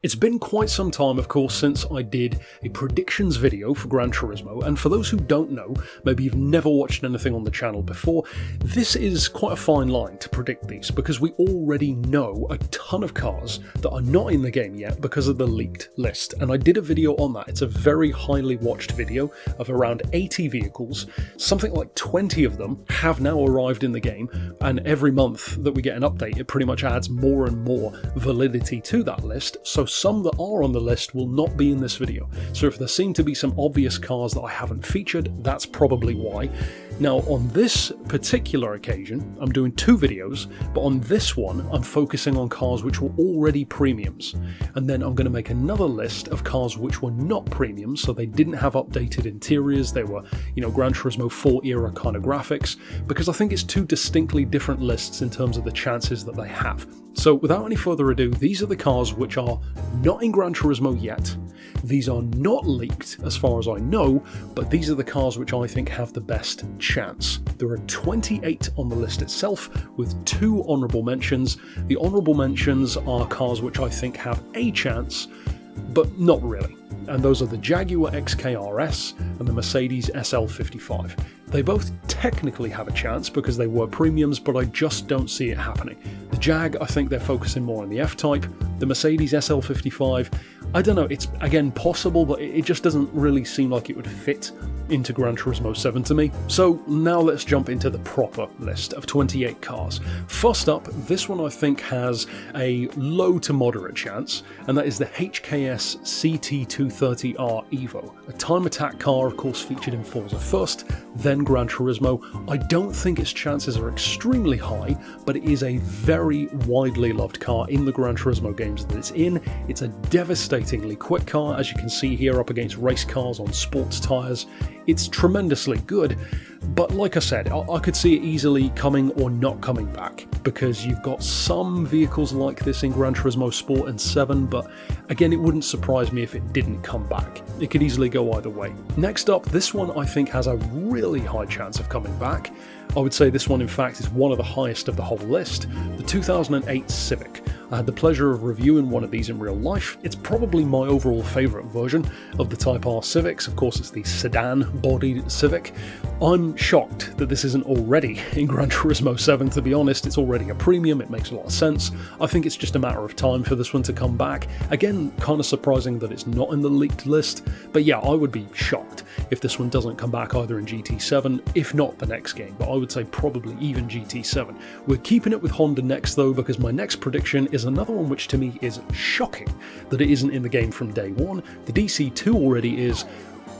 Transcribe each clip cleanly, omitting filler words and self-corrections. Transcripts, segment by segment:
It's been quite some time, of course, since I did a predictions video for Gran Turismo, and for those who don't know, maybe you've never watched anything on the channel before, this is quite a fine line to predict these, because we already know a ton of cars that are not in the game yet because of the leaked list, and I did a video on that. It's a very highly watched video of around 80 vehicles. Something like 20 of them have now arrived in the game, and every month that we get an update, it pretty much adds more and more validity to that list, so some that are on the list will not be in this video. So if there seem to be some obvious cars that I haven't featured, that's probably why. Now on this particular occasion, I'm doing two videos, but on this one I'm focusing on cars which were already premiums, and then I'm going to make another list of cars which were not premiums, so they didn't have updated interiors, they were, Gran Turismo 4 era kind of graphics, because I think it's two distinctly different lists in terms of the chances that they have. So without any further ado, these are the cars which are not in Gran Turismo yet. These are not leaked as far as I know, but these are the cars which I think have the best chance. There are 28 on the list itself, with 2 honourable mentions. The honourable mentions are cars which I think have a chance, but not really. And those are the Jaguar XK-RS and the Mercedes SL55. They both technically have a chance because they were premiums, but I just don't see it happening. The Jag, I think they're focusing more on the F-Type. The Mercedes SL55, I don't know, it's again possible, but it just doesn't really seem like it would fit into Gran Turismo 7 to me. So now let's jump into the proper list of 28 cars. First up, this one I think has a low to moderate chance, and that is the HKS CT230R Evo, a time attack car, of course featured in Forza first, then Gran Turismo. I don't think its chances are extremely high, but it is a very widely loved car in the Gran Turismo games that it's in. It's a devastatingly quick car, as you can see here, up against race cars on sports tyres. It's tremendously good, but like I said, I could see it easily coming or not coming back, because you've got some vehicles like this in Gran Turismo Sport and 7, but again, it wouldn't surprise me if it didn't come back. It could easily go either way. Next up, this one I think has a really high chance of coming back. I would say this one in fact is one of the highest of the whole list, the 2008 Civic. I had the pleasure of reviewing one of these in real life. It's probably my overall favourite version of the Type R Civics. Of course, it's the sedan-bodied Civic. I'm shocked that this isn't already in Gran Turismo 7, to be honest. It's already a premium, it makes a lot of sense. I think it's just a matter of time for this one to come back. Again, kind of surprising that it's not in the leaked list, but yeah, I would be shocked if this one doesn't come back either in GT7, if not the next game, but I would say probably even GT7. We're keeping it with Honda next though, because my next prediction is another one which to me is shocking that it isn't in the game from day one. The DC2 already is.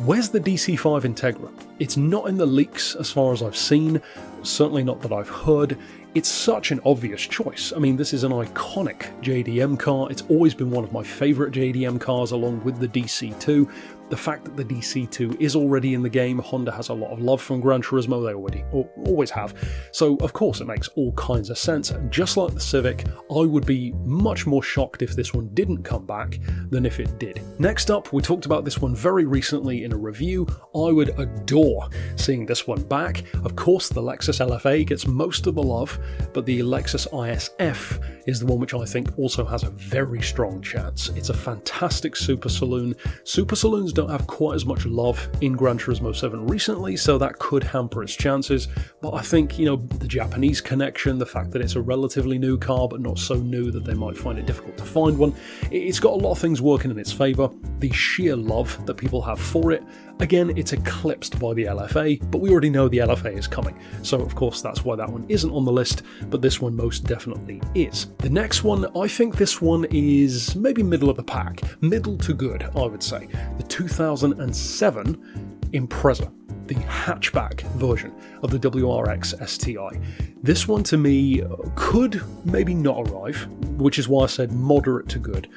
Where's the DC5 Integra? It's not in the leaks as far as I've seen, certainly not that I've heard. It's such an obvious choice. I mean, this is an iconic JDM car. It's always been one of my favourite JDM cars along with the DC2. The fact that the DC2 is already in the game, Honda has a lot of love from Gran Turismo, they always have. So of course it makes all kinds of sense. Just like the Civic, I would be much more shocked if this one didn't come back than if it did. Next up, we talked about this one very recently in a review. I would adore seeing this one back. Of course the Lexus LFA gets most of the love, but the Lexus ISF is the one which I think also has a very strong chance. It's a fantastic super saloon. Super saloons don't have quite as much love in Gran Turismo 7 recently, so that could hamper its chances, but I think, the Japanese connection, the fact that it's a relatively new car, but not so new that they might find it difficult to find one, it's got a lot of things working in its favour. The sheer love that people have for it, again, it's eclipsed by the LFA, but we already know the LFA is coming, so of course that's why that one isn't on the list, but this one most definitely is. The next one, I think this one is maybe middle of the pack, middle to good, I would say. The 2007 Impreza, the hatchback version of the WRX STI. This one to me could maybe not arrive, which is why I said moderate to good,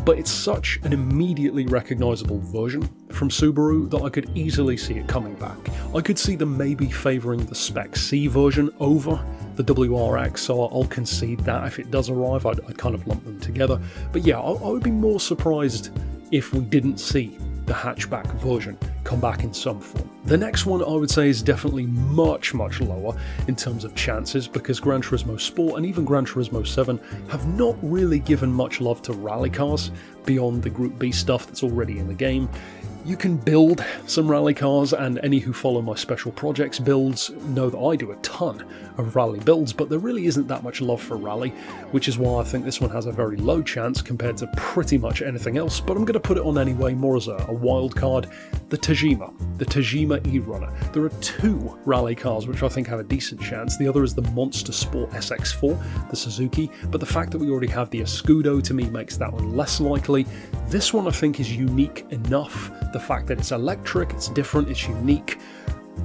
but it's such an immediately recognisable version from Subaru that I could easily see it coming back. I could see them maybe favouring the Spec C version over the WRX, so I'll concede that if it does arrive, I'd kind of lump them together. But yeah, I would be more surprised if we didn't see the hatchback version come back in some form. The next one I would say is definitely much lower in terms of chances, because Gran Turismo Sport and even Gran Turismo 7 have not really given much love to rally cars beyond the Group B stuff that's already in the game. You can build some rally cars, and any who follow my special projects builds know that I do a ton of rally builds, but there really isn't that much love for rally, which is why I think this one has a very low chance compared to pretty much anything else, but I'm going to put it on anyway, more as a wild card. The Tajima E-Runner. There are two rally cars which I think have a decent chance. The other is the Monster Sport SX4, the Suzuki, but the fact that we already have the Escudo to me makes that one less likely. This one I think is unique enough. The fact that it's electric, it's different, it's unique.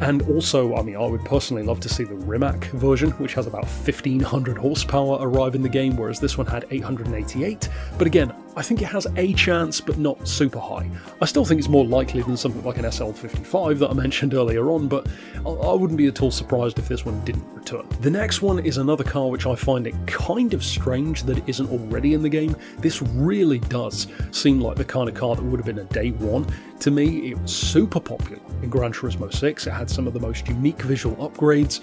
And also, I mean, I would personally love to see the Rimac version, which has about 1500 horsepower, arrive in the game, whereas this one had 888. But again, I think it has a chance, but not super high. I still think it's more likely than something like an SL55 that I mentioned earlier on, but I wouldn't be at all surprised if this one didn't return. The next one is another car which I find it kind of strange that it isn't already in the game. This really does seem like the kind of car that would have been a day one. To me, it was super popular in Gran Turismo 6. It had some of the most unique visual upgrades,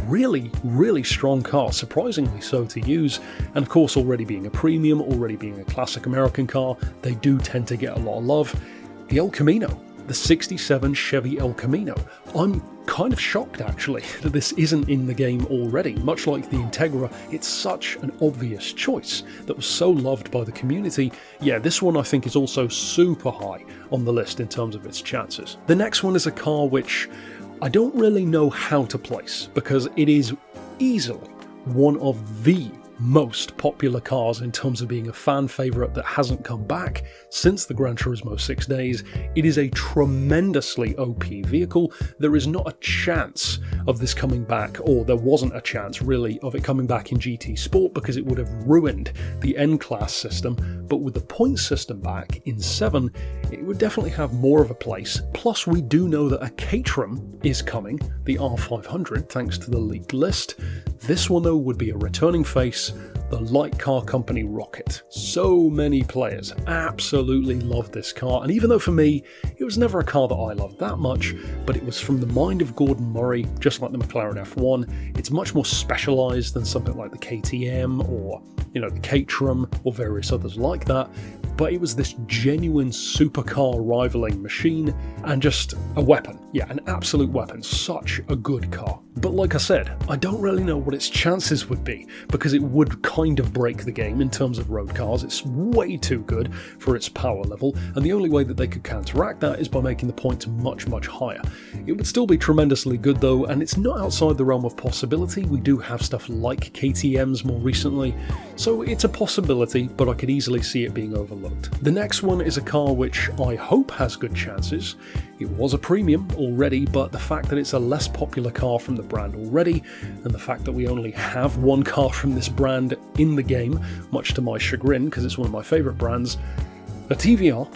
really strong car, surprisingly so to use, and of course already being a premium, already being a classic American car, they do tend to get a lot of love. The El Camino, the 67 Chevy El Camino. I'm kind of shocked actually that this isn't in the game already. Much like the Integra, it's such an obvious choice that was so loved by the community. Yeah, this one I think is also super high on the list in terms of its chances. The next one is a car which I don't really know how to place, because it is easily one of the most popular cars in terms of being a fan favourite that hasn't come back since the Gran Turismo 6 days. It is a tremendously OP vehicle. There is not a chance of this coming back, or there wasn't a chance really of it coming back in GT Sport, because it would have ruined the N-Class system, but with the point system back in 7, it would definitely have more of a place. Plus we do know that a Caterham is coming, the R500, thanks to the leaked list. This one though would be a returning face, the light car company Rocket. So many players absolutely love this car, and even though for me it was never a car that I loved that much, but it was from the mind of Gordon Murray, just like the McLaren F1. It's much more specialised than something like the KTM or, you know, the Caterham or various others like that, but it was this genuine supercar rivaling machine and just a weapon. Yeah, an absolute weapon. Such a good car. But like I said, I don't really know what its chances would be, because it would kind of break the game in terms of road cars. It's way too good for its power level, and the only way that they could counteract that is by making the points much higher. It would still be tremendously good though, and it's not outside the realm of possibility. We do have stuff like KTMs more recently, so it's a possibility, but I could easily see it being overlooked. The next one is a car which I hope has good chances. It was a premium already, but the fact that it's a less popular car from the brand already, and the fact that we only have one car from this brand in the game, much to my chagrin because it's one of my favourite brands, a TVR,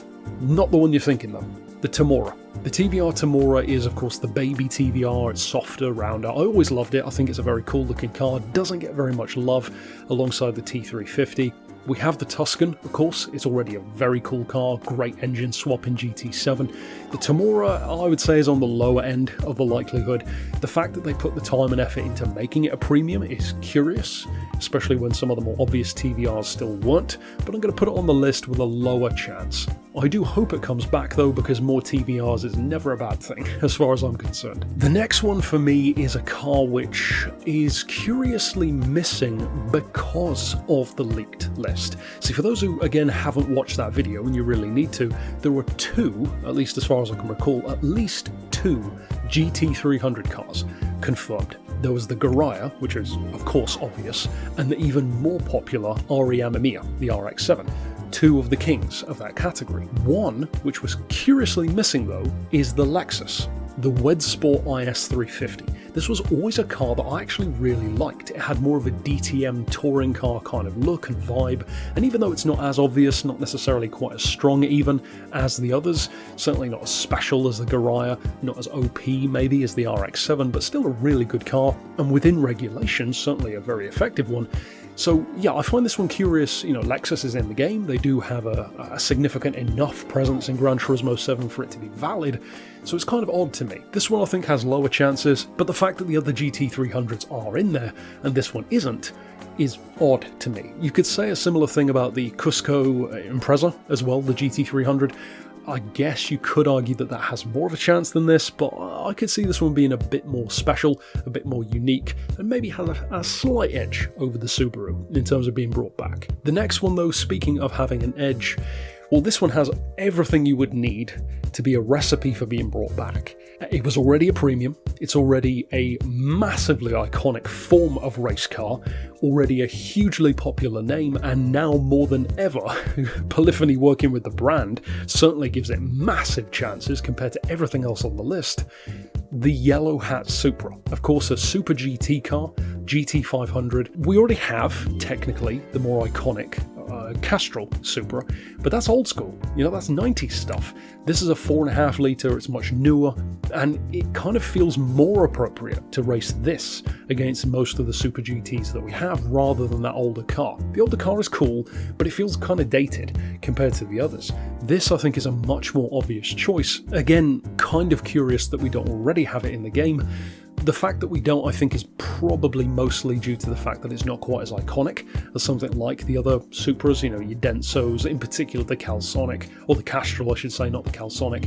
not the one you're thinking though, the Tamora. The TVR Tamora is of course the baby TVR. It's softer, rounder. I always loved it. I think it's a very cool looking car. Doesn't get very much love alongside the T350. We have the Tuscan, of course. It's already a very cool car, great engine swap in GT7. The Tamora, I would say, is on the lower end of the likelihood. The fact that they put the time and effort into making it a premium is curious, especially when some of the more obvious TVRs still weren't, but I'm going to put it on the list with a lower chance. I do hope it comes back though, because more TVRs is never a bad thing, as far as I'm concerned. The next one for me is a car which is curiously missing because of the leaked list. See, for those who, again, haven't watched that video, and you really need to, there were two, at least as far as I can recall, at least two GT300 cars confirmed. There was the Garaya, which is, of course, obvious, and the even more popular Ariamamiya, the RX-7. Two of the kings of that category. One, which was curiously missing though, is the Lexus, the Wed Sport IS350. This was always a car that I actually really liked. It had more of a DTM touring car kind of look and vibe, and even though it's not as obvious, not necessarily quite as strong even as the others, certainly not as special as the Garaya, not as OP maybe as the RX-7, but still a really good car, and within regulations, certainly a very effective one. So yeah, I find this one curious. You know, Lexus is in the game. They do have a significant enough presence in Gran Turismo 7 for it to be valid, so it's kind of odd to me. This one I think has lower chances, but the fact that the other GT300s are in there and this one isn't is odd to me. You could say a similar thing about the Cusco Impreza as well, the GT300. I guess you could argue that that has more of a chance than this, but I could see this one being a bit more special, a bit more unique, and maybe have a slight edge over the Subaru in terms of being brought back. The next one though, speaking of having an edge, well, this one has everything you would need to be a recipe for being brought back. It was already a premium, it's already a massively iconic form of race car, already a hugely popular name, and now more than ever, Polyphony working with the brand certainly gives it massive chances compared to everything else on the list. The Yellow Hat Supra, of course a Super GT car, GT500. We already have, technically, the more iconic Castrol Supra, but that's old school, you know, that's 90s stuff. This is a 4.5 litre, it's much newer, and it kind of feels more appropriate to race this against most of the Super GTs that we have rather than that older car. The older car is cool, but it feels kind of dated compared to the others. This, I think, is a much more obvious choice. Again, kind of curious that we don't already have it in the game. The fact that we don't, I think, is probably mostly due to the fact that it's not quite as iconic as something like the other Supras, you know, your Densos, in particular the Calsonic, or the Castrol, I should say, not the Calsonic.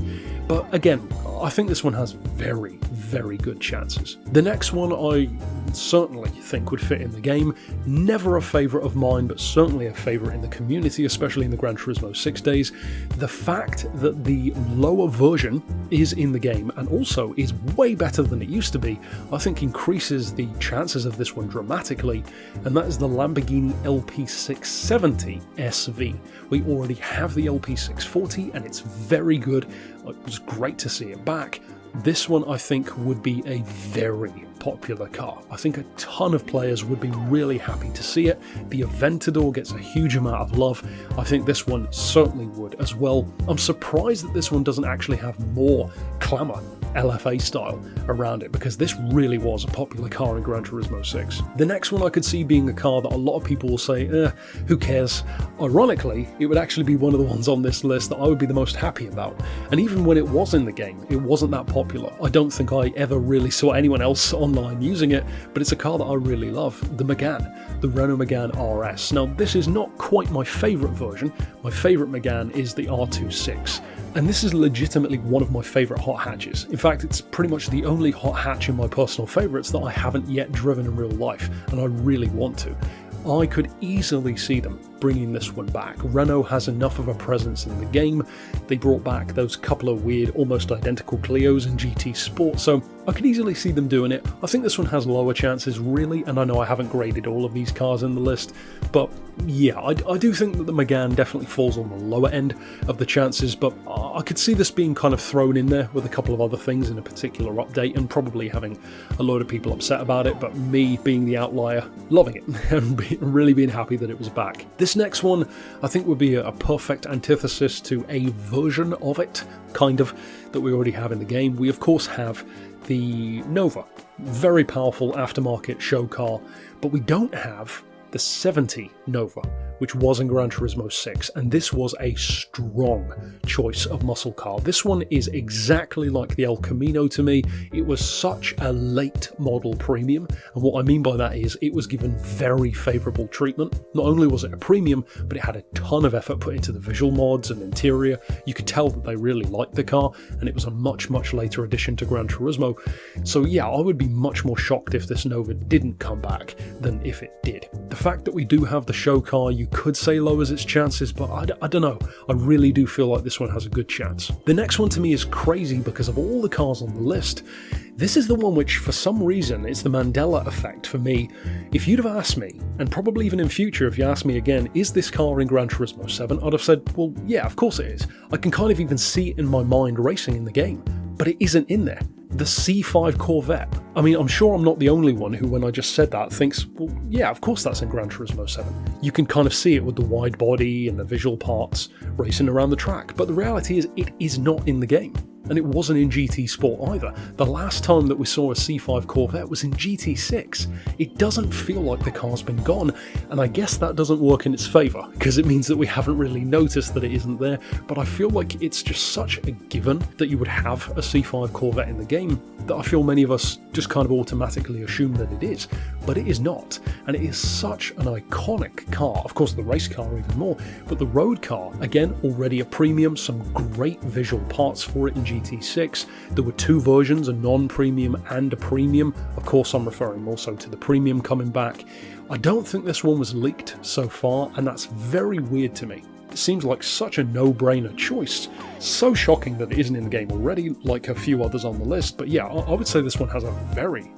But again, I think this one has very, very good chances. The next one I certainly think would fit in the game. Never a favourite of mine, but certainly a favourite in the community, especially in the Gran Turismo 6 days. The fact that the lower version is in the game and also is way better than it used to be, I think increases the chances of this one dramatically, and that is the Lamborghini LP670 SV. We already have the LP640 and it's very good. It was great to see it back. This one I think would be a very popular car. I think a ton of players would be really happy to see it. The Aventador gets a huge amount of love. I think this one certainly would as well. I'm surprised that this one doesn't actually have more clamour, LFA style, around it, because this really was a popular car in Gran Turismo 6. The next one I could see being a car that a lot of people will say, who cares? Ironically, it would actually be one of the ones on this list that I would be the most happy about. And even when it was in the game, it wasn't that popular. I don't think I ever really saw anyone else online using it, but it's a car that I really love, the Megane, the Renault Megan RS. Now, this is not quite my favourite version. My favourite Megane is the R26. And this is legitimately one of my favourite hot hatches. In fact, it's pretty much the only hot hatch in my personal favourites that I haven't yet driven in real life, and I really want to. I could easily see them bringing this one back. Renault has enough of a presence in the game. They brought back those couple of weird, almost identical Clios in GT Sport, so I could easily see them doing it. I think this one has lower chances, really, and I know I haven't graded all of these cars in the list, but yeah, I do think that the Megane definitely falls on the lower end of the chances, but I could see this being kind of thrown in there with a couple of other things in a particular update, and probably having a load of people upset about it, but me being the outlier, loving it, and really being happy that it was back. This next one, I think, would be a perfect antithesis to a version of it, kind of, that we already have in the game. We of course have the Nova, very powerful aftermarket show car, but we don't have the 70 Nova, which was in Gran Turismo 6, and this was a strong choice of muscle car. This one is exactly like the El Camino to me. It was such a late model premium, and what I mean by that is it was given very favourable treatment. Not only was it a premium, but it had a ton of effort put into the visual mods and interior. You could tell that they really liked the car, and it was a much, much later addition to Gran Turismo. So yeah, I would be much more shocked if this Nova didn't come back than if it did. The fact that we do have the show car, you could say lowers its chances, but I don't know. I really do feel like this one has a good chance. The next one to me is crazy because of all the cars on the list. This is the one which, for some reason, it's the Mandela effect for me. If you'd have asked me, and probably even in future if you ask me again, is this car in Gran Turismo 7? I'd have said, well, yeah, of course it is. I can kind of even see it in my mind racing in the game, but it isn't in there. The C5 Corvette. I mean, I'm sure I'm not the only one who, when I just said that, thinks, well, yeah, of course that's in Gran Turismo 7. You can kind of see it with the wide body and the visual parts racing around the track, but the reality is it is not in the game. and it wasn't in GT Sport either. The last time that we saw a C5 Corvette was in GT6. It doesn't feel like the car's been gone, and I guess that doesn't work in its favour, because it means that we haven't really noticed that it isn't there, but I feel like it's just such a given that you would have a C5 Corvette in the game that I feel many of us just kind of automatically assume that it is, but it is not, and it is such an iconic car. Of course the race car even more, but the road car, again, already a premium, some great visual parts for it in GT6. There were two versions, a non-premium and a premium. Of course I'm referring more so to the premium coming back. I don't think this one was leaked so far, and that's very weird to me. It seems like such a no-brainer choice. So shocking that it isn't in the game already, like a few others on the list, but yeah, I would say this one has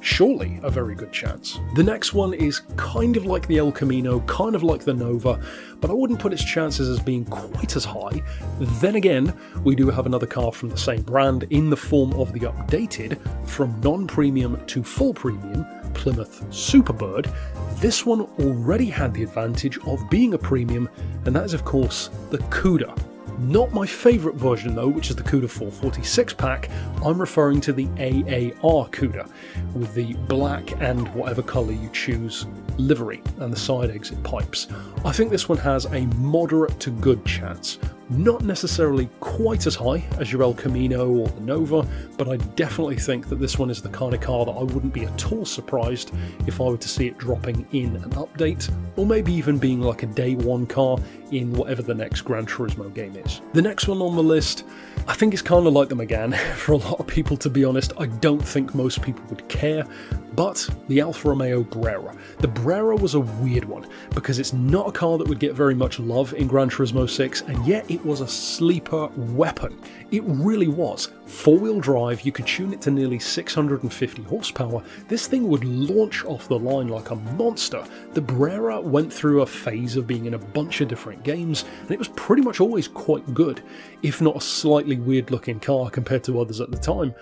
surely a very good chance. The next one is kind of like the El Camino, kind of like the Nova, but I wouldn't put its chances as being quite as high. Then again, we do have another car from the same brand in the form of the updated, from non-premium to full premium, Plymouth Superbird. This one already had the advantage of being a premium, and that is of course the Cuda. Not my favourite version though, which is the Cuda 446 pack. I'm referring to the AAR Cuda, with the black and whatever colour you choose livery and the side exit pipes. I think this one has a moderate to good chance. Not necessarily quite as high as your El Camino or the Nova, but I definitely think that this one is the kind of car that I wouldn't be at all surprised if I were to see it dropping in an update, or maybe even being like a day one car in whatever the next Gran Turismo game is. The next one on the list, I think it's kind of like the Megane for a lot of people, to be honest. I don't think most people would care, but the Alfa Romeo Brera. The Brera was a weird one, because it's not a car that would get very much love in Gran Turismo 6, and yet it was a sleeper weapon. It really was. Four-wheel drive, you could tune it to nearly 650 horsepower. This thing would launch off the line like a monster. The Brera went through a phase of being in a bunch of different games, and it was pretty much always quite good, if not a slightly weird-looking car compared to others at the time.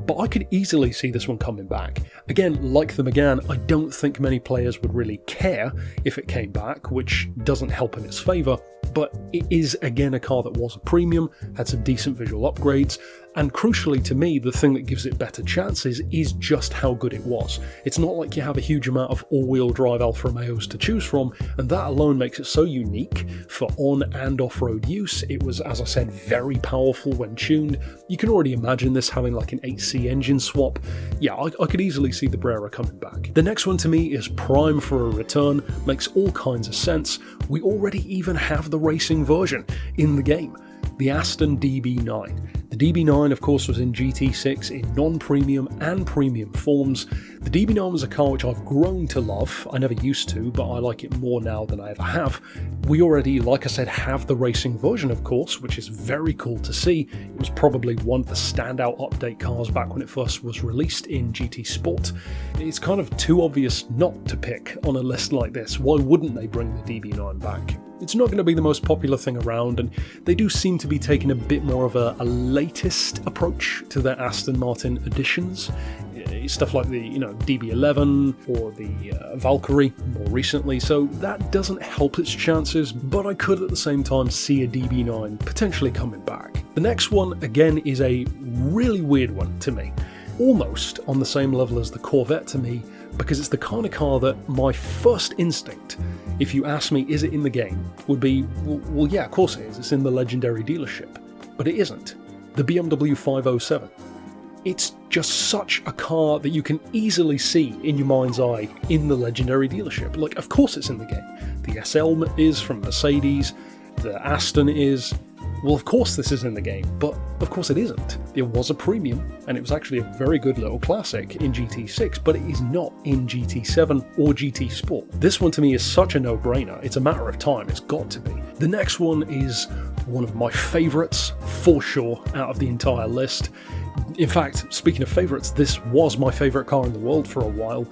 But I could easily see this one coming back. Again, like the Megane, I don't think many players would really care if it came back, which doesn't help in its favour, but it is again a car that was a premium, had some decent visual upgrades, and crucially to me, the thing that gives it better chances is just how good it was. It's not like you have a huge amount of all-wheel drive Alfa Romeos to choose from, and that alone makes it so unique for on and off-road use. It was, as I said, very powerful when tuned. You can already imagine this having like an 8C engine swap. Yeah, I could easily see the Brera coming back. The next one to me is prime for a return, makes all kinds of sense. We already even have the racing version in the game, the Aston DB9. The DB9 of course was in GT6 in non-premium and premium forms. The DB9 was a car which I've grown to love. I never used to, but I like it more now than I ever have. We already, like I said, have the racing version of course, which is very cool to see. It was probably one of the standout update cars back when it first was released in GT Sport. It's kind of too obvious not to pick on a list like this. Why wouldn't they bring the DB9 back? It's not going to be the most popular thing around, and they do seem to be taking a bit more of a latest approach to their Aston Martin editions. Stuff like the DB11 or the Valkyrie more recently, so that doesn't help its chances, but I could at the same time see a DB9 potentially coming back. The next one again is a really weird one to me, almost on the same level as the Corvette to me, because it's the kind of car that my first instinct, if you ask me is it in the game, would be, well yeah, of course it is, it's in the legendary dealership, but it isn't. The BMW 507. It's just such a car that you can easily see in your mind's eye in the legendary dealership. Like, of course it's in the game. The SL is from Mercedes, the Aston is. Well, of course this is in the game, but of course it isn't. It was a premium, and it was actually a very good little classic in GT6, but it is not in GT7 or GT Sport. This one to me is such a no-brainer. It's a matter of time. It's got to be. The next one is one of my favourites, for sure, out of the entire list. In fact, speaking of favourites, this was my favourite car in the world for a while.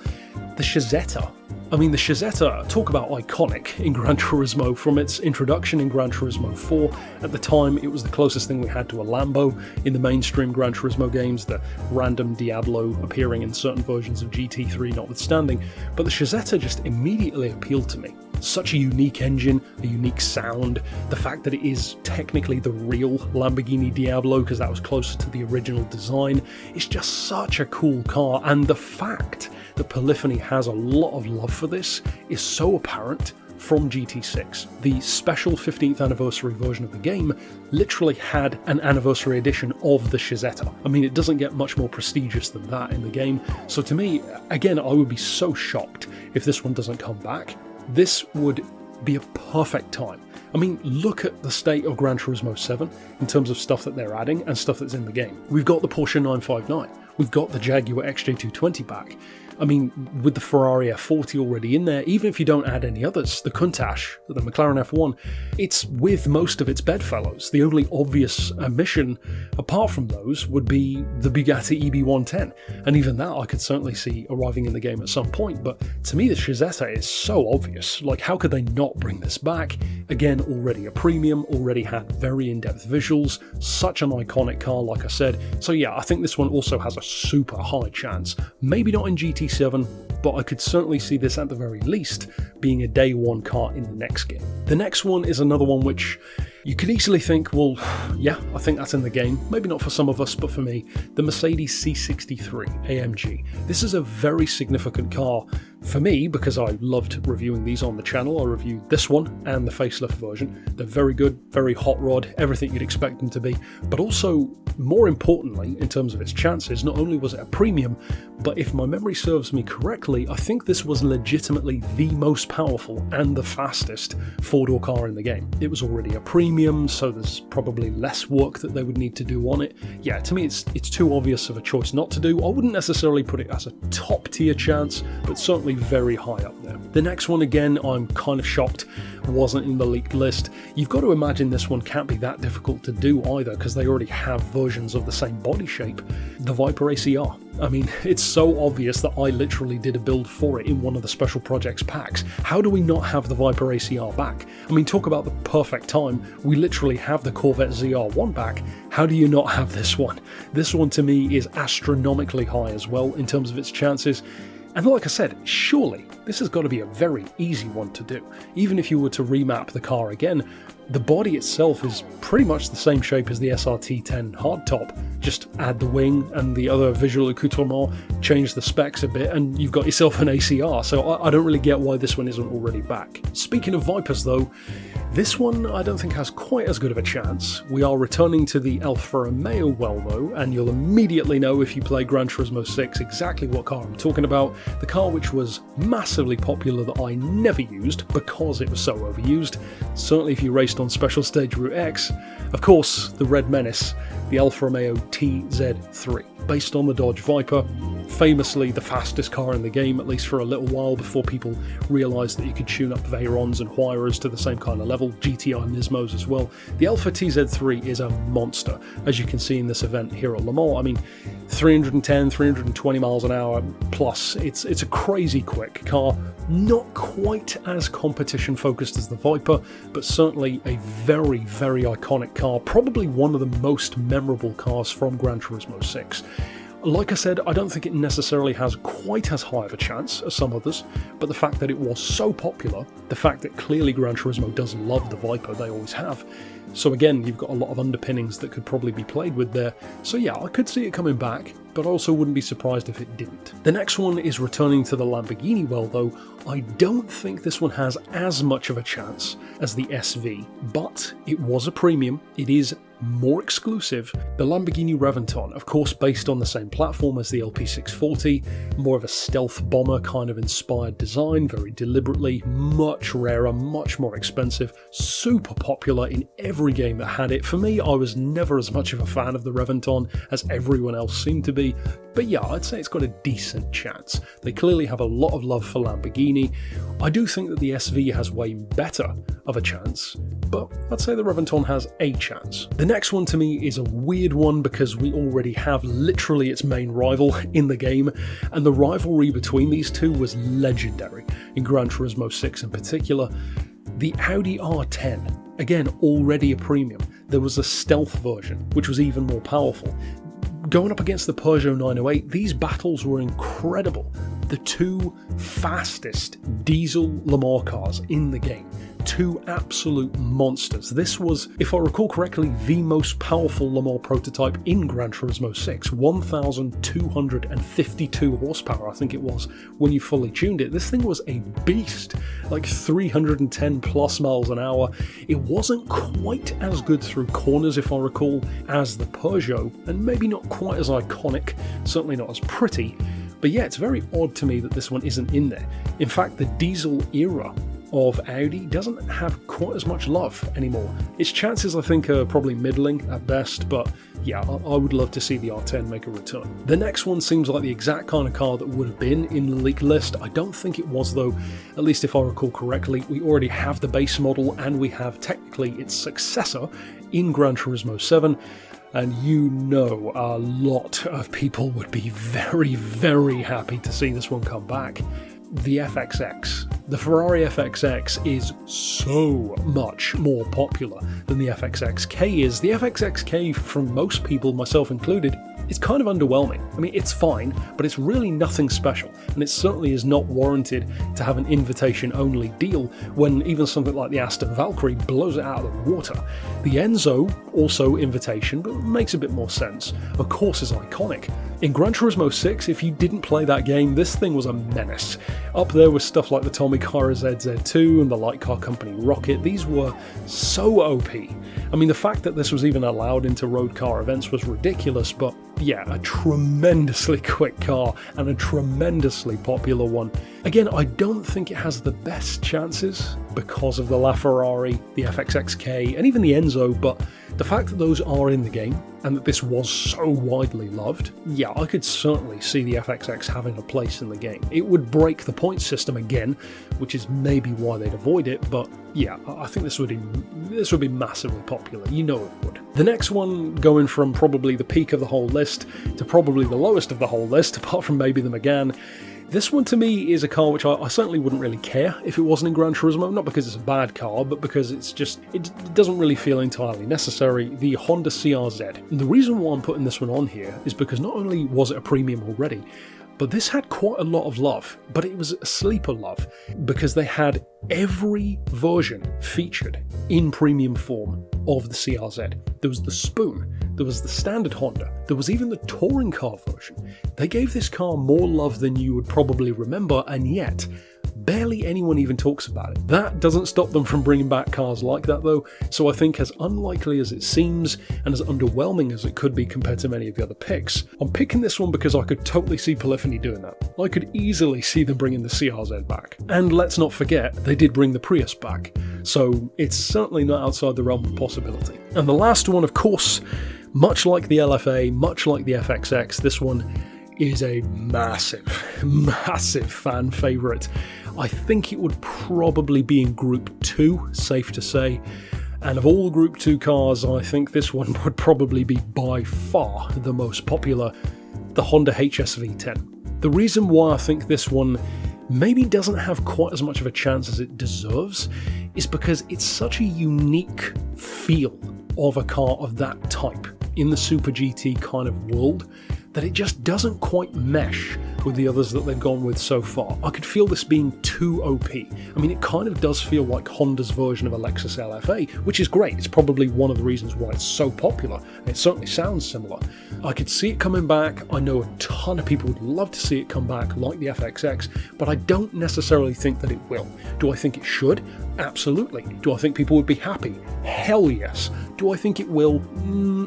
The Chazetta. I mean, the Chazetta, talk about iconic in Gran Turismo from its introduction in Gran Turismo 4. At the time, it was the closest thing we had to a Lambo in the mainstream Gran Turismo games, the random Diablo appearing in certain versions of GT3 notwithstanding. But the Chazetta just immediately appealed to me. Such a unique engine, a unique sound, the fact that it is technically the real Lamborghini Diablo because that was closer to the original design. It's just such a cool car, and the fact that Polyphony has a lot of love for this is so apparent from GT6. The special 15th anniversary version of the game literally had an anniversary edition of the Chizetta. I mean, it doesn't get much more prestigious than that in the game, so to me, again, I would be so shocked if this one doesn't come back. This would be a perfect time. I mean, look at the state of Gran Turismo 7 in terms of stuff that they're adding and stuff that's in the game. We've got the Porsche 959, we've got the Jaguar XJ220 back. I mean, with the Ferrari F40 already in there, even if you don't add any others, the Countach, the McLaren F1, it's with most of its bedfellows. The only obvious omission, apart from those, would be the Bugatti EB110, and even that I could certainly see arriving in the game at some point, but to me the Chizetta is so obvious. Like, how could they not bring this back? Again, already a premium, already had very in-depth visuals, such an iconic car, like I said, so yeah, I think this one also has a super high chance. Maybe not in GT7, but I could certainly see this at the very least being a day one car in the next game. The next one is another one which you could easily think, well, yeah, I think that's in the game. Maybe not for some of us, but for me, the Mercedes C63 AMG. This is a very significant car for me because I loved reviewing these on the channel. I reviewed this one and the facelift version. They're very good, very hot rod, everything you'd expect them to be, but also, more importantly, in terms of its chances, not only was it a premium, but if my memory serves me correctly, I think this was legitimately the most powerful and the fastest four-door car in the game. It was already a premium, so there's probably less work that they would need to do on it. Yeah, to me it's too obvious of a choice not to do. I wouldn't necessarily put it as a top tier chance, but certainly very high up there. The next one, again, I'm kind of shocked wasn't in the leaked list. You've got to imagine this one can't be that difficult to do either because they already have versions of the same body shape. The Viper ACR. I mean, it's so obvious that I literally did a build for it in one of the special projects packs. How do we not have the Viper ACR back? I mean, talk about the perfect time. We literally have the Corvette ZR1 back. How do you not have this one? This one to me is astronomically high as well in terms of its chances. And like I said, surely this has got to be a very easy one to do. Even if you were to remap the car again, the body itself is pretty much the same shape as the SRT10 hardtop. Just add the wing and the other visual accoutrement, change the specs a bit, and you've got yourself an ACR. So I don't really get why this one isn't already back. Speaking of Vipers though, this one I don't think has quite as good of a chance. We are returning to the Alfa Romeo well though, and you'll immediately know if you play Gran Turismo 6 exactly what car I'm talking about. The car which was massively popular that I never used because it was so overused. Certainly if you raced on Special Stage Route X. Of course, the Red Menace, the Alfa Romeo TZ3, based on the Dodge Viper, famously the fastest car in the game, at least for a little while before people realised that you could tune up Veyrons and Huayras to the same kind of level, GTI Nismos as well. The Alfa TZ3 is a monster, as you can see in this event here at Le Mans. I mean, 310, 320 miles an hour plus. It's a crazy quick car, not quite as competition focused as the Viper, but certainly a very, very iconic car, probably one of the most memorable cars from Gran Turismo 6. Like I said, I don't think it necessarily has quite as high of a chance as some others, but the fact that it was so popular, the fact that clearly Gran Turismo does love the Viper, they always have. So again, you've got a lot of underpinnings that could probably be played with there. So yeah, I could see it coming back, but I also wouldn't be surprised if it didn't. The next one is returning to the Lamborghini well though. I don't think this one has as much of a chance as the SV, but it was a premium, it is more exclusive. The Lamborghini Reventon, of course based on the same platform as the LP640, more of a stealth bomber kind of inspired design, very deliberately, much rarer, much more expensive, super popular in every game that had it. For me, I was never as much of a fan of the Reventon as everyone else seemed to be, but yeah, I'd say it's got a decent chance. They clearly have a lot of love for Lamborghini. I do think that the SV has way better of a chance, but I'd say the Reventon has a chance. The next one to me is a weird one because we already have literally its main rival in the game, and the rivalry between these two was legendary in Gran Turismo 6 in particular. The Audi R10, again already a premium. There was a stealth version which was even more powerful. Going up against the Peugeot 908, these battles were incredible. the two fastest diesel Le Mans cars in the game. Two absolute monsters. This was, if I recall correctly, the most powerful Le Mans prototype in Gran Turismo 6. 1,252 horsepower, I think it was, when you fully tuned it. This thing was a beast, like 310 plus miles an hour. It wasn't quite as good through corners, if I recall, as the Peugeot, and maybe not quite as iconic, certainly not as pretty. But yeah, it's very odd to me that this one isn't in there. In fact, the diesel era of Audi doesn't have quite as much love anymore. Its chances, I think, are probably middling at best, but yeah, I would love to see the R10 make a return. The next one seems like the exact kind of car that would have been in the leaked list. I don't think it was though, at least if I recall correctly. We already have the base model and we have technically its successor in Gran Turismo 7. And you know a lot of people would be very, very happy to see this one come back. The FXX. The Ferrari FXX is so much more popular than the FXXK is. The FXXK, from most people, myself included, is kind of underwhelming. I mean, it's fine, but it's really nothing special, and it certainly is not warranted to have an invitation-only deal when even something like the Aston Valkyrie blows it out of the water. The Enzo, also invitation, but makes a bit more sense, of course is iconic. In Gran Turismo 6, if you didn't play that game, this thing was a menace. Up there with stuff like the Tommy Car ZZ2 and the Light Car Company Rocket. These were so OP. I mean, the fact that this was even allowed into road car events was ridiculous, but yeah, a tremendously quick car and a tremendously popular one. Again, I don't think it has the best chances because of the LaFerrari, the FXXK, and even the Enzo, but the fact that those are in the game and that this was so widely loved, yeah, I could certainly see the FXX having a place in the game. It would break the point system again, which is maybe why they'd avoid it, but yeah, I think this would be massively popular. You know it would. The next one, going from probably the peak of the whole list to probably the lowest of the whole list, apart from maybe the Megane. This one to me is a car which I certainly wouldn't really care if it wasn't in Gran Turismo, not because it's a bad car, but because it's just, it doesn't really feel entirely necessary, the Honda CRZ. And the reason why I'm putting this one on here is because not only was it a premium already, but this had quite a lot of love, but it was a sleeper love, because they had every version featured in premium form of the CRZ. There was the Spoon, there was the standard Honda, there was even the touring car version. They gave this car more love than you would probably remember, and yet barely anyone even talks about it. That doesn't stop them from bringing back cars like that though, so I think as unlikely as it seems, and as underwhelming as it could be compared to many of the other picks, I'm picking this one because I could totally see Polyphony doing that. I could easily see them bringing the CRZ back. And let's not forget, they did bring the Prius back, so it's certainly not outside the realm of possibility. And the last one, of course, much like the LFA, much like the FXX, this one is a massive, massive fan favourite. I think it would probably be in Group 2, safe to say. And of all Group 2 cars, I think this one would probably be by far the most popular, the Honda HSV10. The reason why I think this one maybe doesn't have quite as much of a chance as it deserves is because it's such a unique feel of a car of that type in the Super GT kind of world that it just doesn't quite mesh with the others that they've gone with so far. I could feel this being too OP. I mean, it kind of does feel like Honda's version of a Lexus LFA, which is great. It's probably one of the reasons why it's so popular, and it certainly sounds similar. I could see it coming back. I know a ton of people would love to see it come back like the FXX, but I don't necessarily think that it will. Do I think it should? Absolutely. Do I think people would be happy? Hell yes. Do I think it will?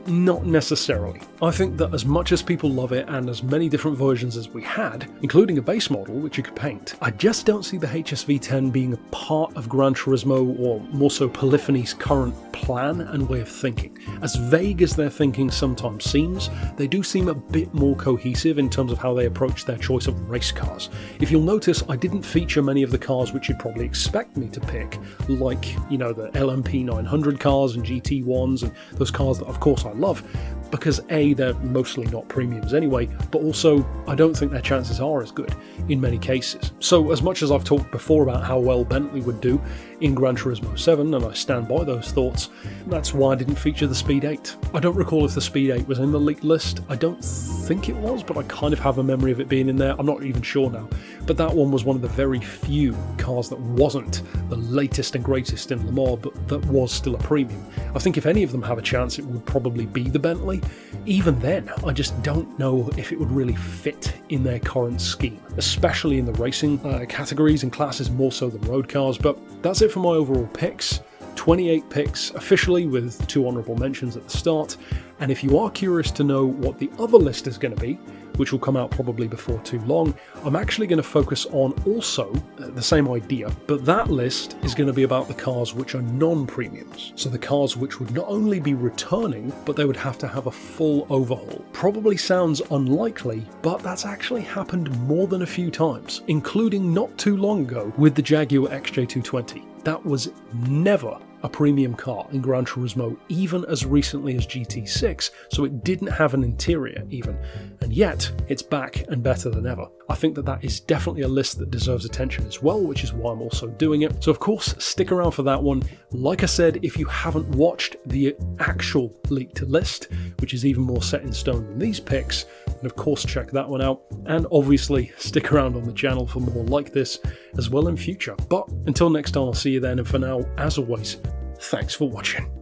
Not necessarily. I think that as much as people love it and as many different versions as we had, including a base model which you could paint, I just don't see the HSV10 being a part of Gran Turismo, or more so Polyphony's current plan and way of thinking. As vague as their thinking sometimes seems, they do seem a bit more cohesive in terms of how they approach their choice of race cars. If you'll notice, I didn't feature many of the cars which you'd probably expect me to pick, like, you know, the LMP 900 cars and GT1s and those cars that of course I love, because A, they're mostly not premiums anyway, but also I don't think their chances are as good in many cases. So as much as I've talked before about how well Bentley would do, in Gran Turismo 7, and I stand by those thoughts. That's why I didn't feature the Speed 8. I don't recall if the Speed 8 was in the leaked list. I don't think it was, but I kind of have a memory of it being in there. I'm not even sure now. But that one was one of the very few cars that wasn't the latest and greatest in Le Mans, but that was still a premium. I think if any of them have a chance, it would probably be the Bentley. Even then, I just don't know if it would really fit in their current scheme, especially in the racing categories and classes more so than road cars. But that's it for my overall picks. 28 picks officially, with 2 honourable mentions at the start. And if you are curious to know what the other list is going to be, which will come out probably before too long, I'm actually going to focus on also the same idea, but that list is going to be about the cars which are non-premiums. So the cars which would not only be returning, but they would have to have a full overhaul. Probably sounds unlikely, but that's actually happened more than a few times, including not too long ago with the Jaguar XJ220. That was never a premium car in Gran Turismo, even as recently as GT6, so it didn't have an interior even, and yet it's back and better than ever. I think that is definitely a list that deserves attention as well, which is why I'm also doing it. So of course, stick around for that one. Like I said, if you haven't watched the actual leaked list, which is even more set in stone than these picks, then of course check that one out, and obviously stick around on the channel for more like this as well in future. But until next time, I'll see you then, and for now, as always, thanks for watching.